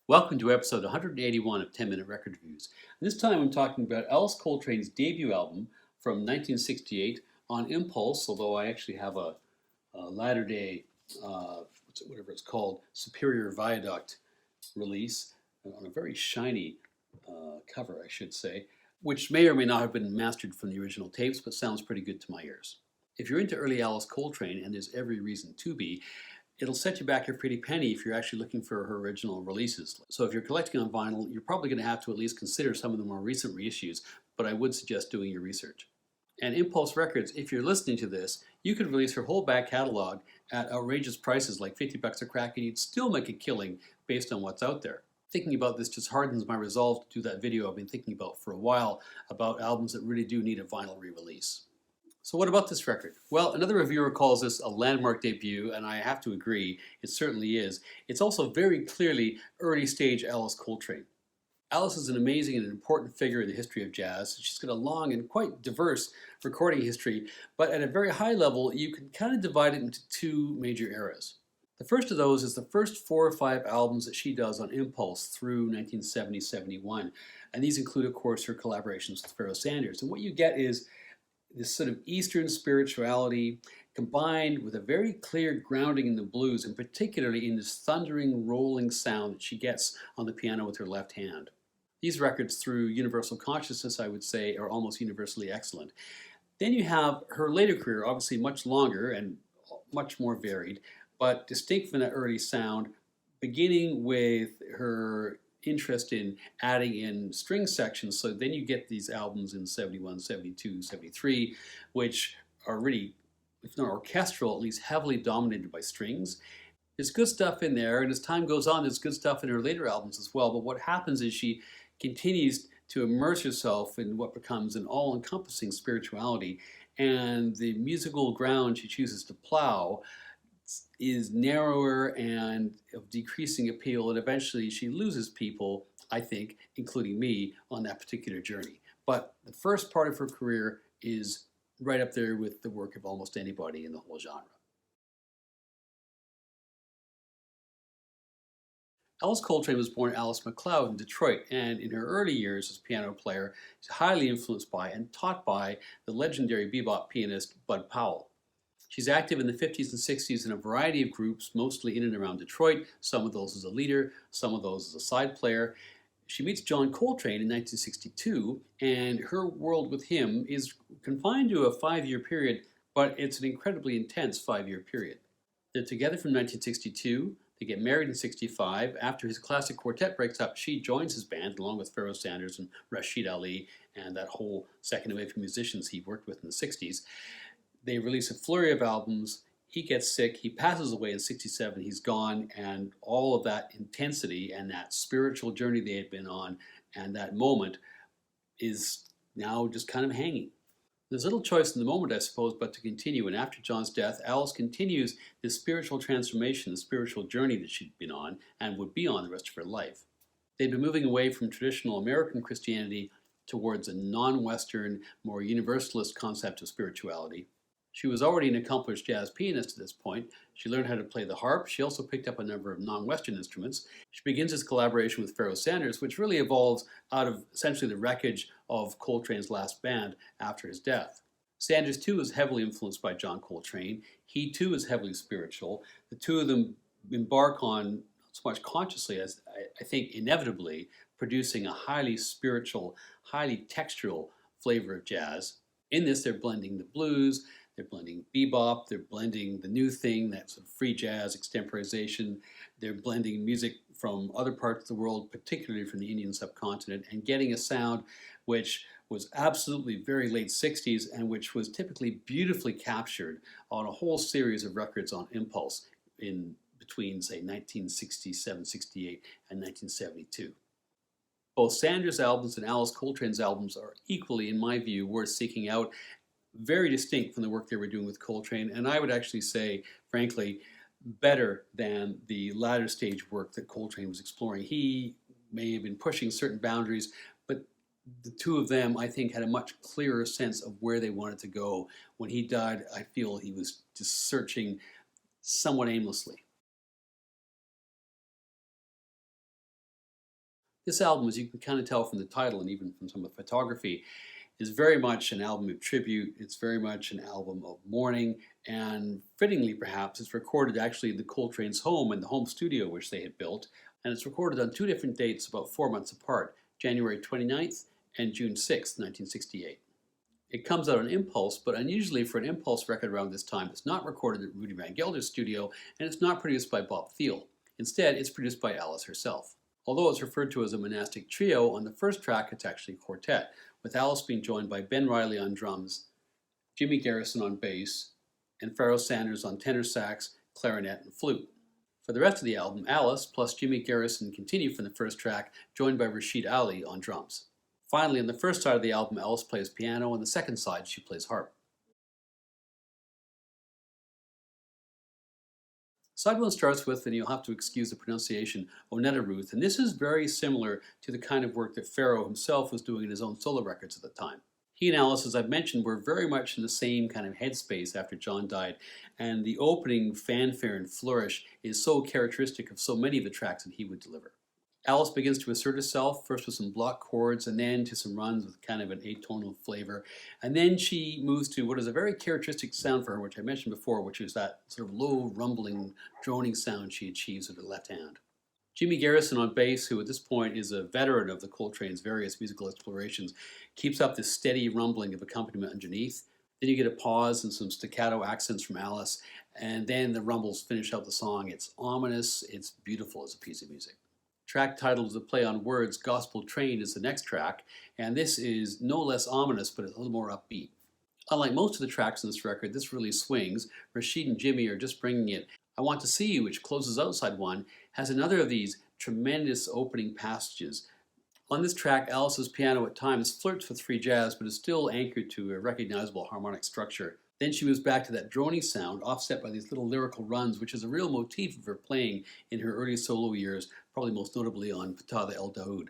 Welcome to episode 181 of 10 Minute Record Reviews. This time I'm talking about Alice Coltrane's debut album from 1968 on Impulse, although I actually have a latter day, whatever it's called, Superior Viaduct release on a very shiny cover, I should say, which may or may not have been mastered from the original tapes, but sounds pretty good to my ears. If you're into early Alice Coltrane, and there's every reason to be, it'll set you back a pretty penny if you're actually looking for her original releases. So if you're collecting on vinyl, you're probably going to have to at least consider some of the more recent reissues, but I would suggest doing your research. And Impulse Records, if you're listening to this, you could release her whole back catalog at outrageous prices like 50 bucks a crack, and you'd still make a killing based on what's out there. Thinking about this just hardens my resolve to do that video I've been thinking about for a while about albums that really do need a vinyl re-release. So what about this record? Well, another reviewer calls this a landmark debut, and I have to agree, it certainly is. It's also very clearly early stage Alice Coltrane. Alice is an amazing and important figure in the history of jazz. She's got a long and quite diverse recording history, but at a very high level, you can kind of divide it into two major eras. The first of those is the first 4 or 5 albums that she does on Impulse through 1970-71, and these include, of course, her collaborations with Pharoah Sanders. And what you get is this sort of Eastern spirituality combined with a very clear grounding in the blues, and particularly in this thundering, rolling sound that she gets on the piano with her left hand. These records, through universal consciousness, I would say, are almost universally excellent. Then you have her later career, obviously much longer and much more varied, but distinct from that early sound, beginning with her interest in adding in string sections. So then you get these albums in 71, 72, 73, which are really, if not orchestral, at least heavily dominated by strings. There's good stuff in there, and as time goes on, there's good stuff in her later albums as well. But what happens is she continues to immerse herself in what becomes an all-encompassing spirituality, and the musical ground she chooses to plow is narrower and of decreasing appeal, and eventually she loses people, I think, including me, on that particular journey. But the first part of her career is right up there with the work of almost anybody in the whole genre. Alice Coltrane was born Alice MacLeod in Detroit, and in her early years as a piano player, she's highly influenced by and taught by the legendary bebop pianist Bud Powell. She's active in the 50s and 60s in a variety of groups, mostly in and around Detroit, some of those as a leader, some of those as a side player. She meets John Coltrane in 1962, and her world with him is confined to a 5-year period, but it's an incredibly intense 5-year period. They're together from 1962. They get married in 65. After his classic quartet breaks up, she joins his band along with Pharoah Sanders and Rashid Ali and that whole second wave of musicians he worked with in the 60s. They release a flurry of albums. He gets sick. He passes away in 67. He's gone. And all of that intensity and that spiritual journey they had been on and that moment is now just kind of hanging. There's little choice in the moment, I suppose, but to continue. And after John's death, Alice continues this spiritual transformation, the spiritual journey that she'd been on and would be on the rest of her life. They'd been moving away from traditional American Christianity towards a non-Western, more universalist concept of spirituality. She was already an accomplished jazz pianist at this point. She learned how to play the harp. She also picked up a number of non-Western instruments. She begins this collaboration with Pharoah Sanders, which really evolves out of essentially the wreckage of Coltrane's last band after his death. Sanders, too, is heavily influenced by John Coltrane. He, too, is heavily spiritual. The two of them embark on, not so much consciously as I think inevitably, producing a highly spiritual, highly textural flavor of jazz. In this, they're blending the blues, they're blending bebop, they're blending the new thing, that sort of free jazz extemporization. They're blending music from other parts of the world, particularly from the Indian subcontinent, and getting a sound which was absolutely very late 60s and which was typically beautifully captured on a whole series of records on Impulse in between, say, 1967, 68, and 1972. Both Sanders' albums and Alice Coltrane's albums are equally, in my view, worth seeking out. Very distinct from the work they were doing with Coltrane, and I would actually say, frankly, better than the latter stage work that Coltrane was exploring. He may have been pushing certain boundaries, but the two of them, I think, had a much clearer sense of where they wanted to go. When he died, I feel he was just searching somewhat aimlessly. This album, as you can kind of tell from the title and even from some of the photography, is very much an album of tribute. It's very much an album of mourning, and fittingly perhaps, it's recorded actually in the Coltrane's home, in the home studio which they had built, and it's recorded on two different dates about 4 months apart, January 29th and June 6th, 1968. It comes out on Impulse, but unusually for an Impulse record around this time, it's not recorded at Rudy Van Gelder's studio, and it's not produced by Bob Thiel. Instead, it's produced by Alice herself. Although it's referred to as a monastic trio, on the first track it's actually a quartet, with Alice being joined by Ben Riley on drums, Jimmy Garrison on bass, and Pharoah Sanders on tenor sax, clarinet, and flute. For the rest of the album, Alice plus Jimmy Garrison continue from the first track, joined by Rashid Ali on drums. Finally, on the first side of the album, Alice plays piano, on the second side she plays harp. Side one starts with, and you'll have to excuse the pronunciation, Onetta Ruth, and this is very similar to the kind of work that Pharoah himself was doing in his own solo records at the time. He and Alice, as I've mentioned, were very much in the same kind of headspace after John died, and the opening fanfare and flourish is so characteristic of so many of the tracks that he would deliver. Alice begins to assert herself, first with some block chords and then to some runs with kind of an atonal flavor. And then she moves to what is a very characteristic sound for her, which I mentioned before, which is that sort of low, rumbling, droning sound she achieves with her left hand. Jimmy Garrison on bass, who at this point is a veteran of the Coltrane's various musical explorations, keeps up this steady rumbling of accompaniment underneath. Then you get a pause and some staccato accents from Alice, and then the rumbles finish out the song. It's ominous, it's beautiful as a piece of music. Track titled, The Play on Words, Gospel Train, is the next track, and this is no less ominous, but a little more upbeat. Unlike most of the tracks on this record, this really swings. Rashid and Jimmy are just bringing it. I Want to See You, which closes out side one, has another of these tremendous opening passages. On this track, Alice's piano at times flirts with free jazz, but is still anchored to a recognizable harmonic structure. Then she moves back to that droning sound, offset by these little lyrical runs, which is a real motif of her playing in her early solo years, probably most notably on Fatada El Daoud.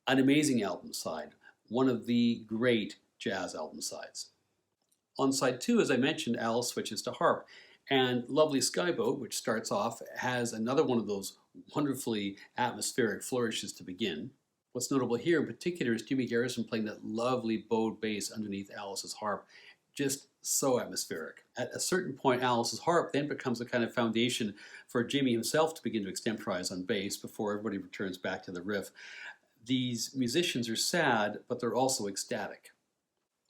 An amazing album side, one of the great jazz album sides. On side two, as I mentioned, Alice switches to harp, and Lovely Skyboat, which starts off, has another one of those wonderfully atmospheric flourishes to begin. What's notable here in particular is Jimmy Garrison playing that lovely bowed bass underneath Alice's harp. Just so atmospheric. At a certain point, Alice's harp then becomes a kind of foundation for Jimmy himself to begin to extemporize on bass before everybody returns back to the riff. These musicians are sad, but they're also ecstatic.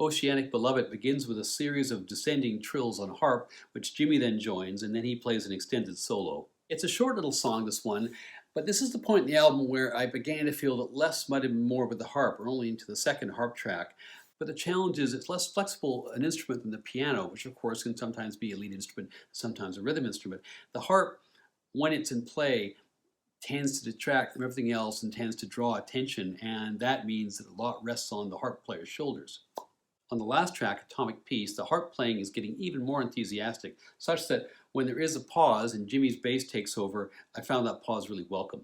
Oceanic Beloved begins with a series of descending trills on harp, which Jimmy then joins, and then he plays an extended solo. It's a short little song, this one, but this is the point in the album where I began to feel that less might have been more with the harp. We're only into the second harp track. But the challenge is it's less flexible an instrument than the piano, which of course can sometimes be a lead instrument, sometimes a rhythm instrument. The harp, when it's in play, tends to detract from everything else and tends to draw attention, and that means that a lot rests on the harp player's shoulders. On the last track, Atomic Peace, the harp playing is getting even more enthusiastic, such that when there is a pause and Jimmy's bass takes over, I found that pause really welcome.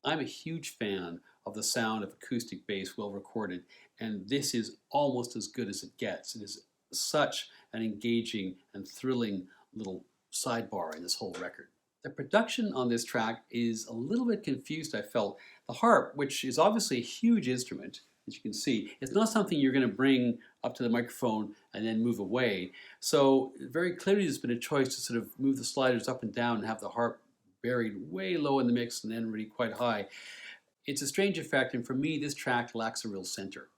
I'm a huge fan of the sound of acoustic bass well recorded, and this is almost as good as it gets. It is such an engaging and thrilling little sidebar in this whole record. The production on this track is a little bit confused, I felt. The harp, which is obviously a huge instrument, as you can see, it's not something you're going to bring up to the microphone and then move away. So very clearly there's been a choice to sort of move the sliders up and down and have the harp buried way low in the mix and then really quite high. It's a strange effect, and for me, this track lacks a real center.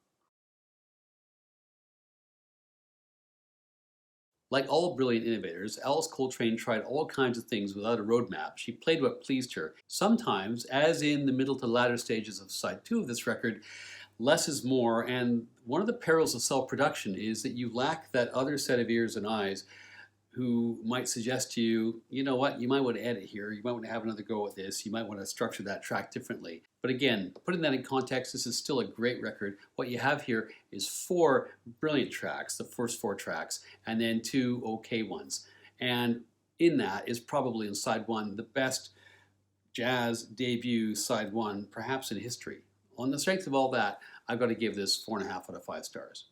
Like all brilliant innovators, Alice Coltrane tried all kinds of things without a roadmap. She played what pleased her. Sometimes, as in the middle to latter stages of side two of this record, less is more, and one of the perils of self-production is that you lack that other set of ears and eyes who might suggest to you, you know what, you might want to edit here, you might want to have another go at this, you might want to structure that track differently. But again, putting that in context, this is still a great record. What you have here is 4 brilliant tracks, the first 4 tracks, and then 2 okay ones. And in that is probably in side 1 the best jazz debut side 1 perhaps in history. On the strength of all that, I've got to give this 4.5 out of 5 stars.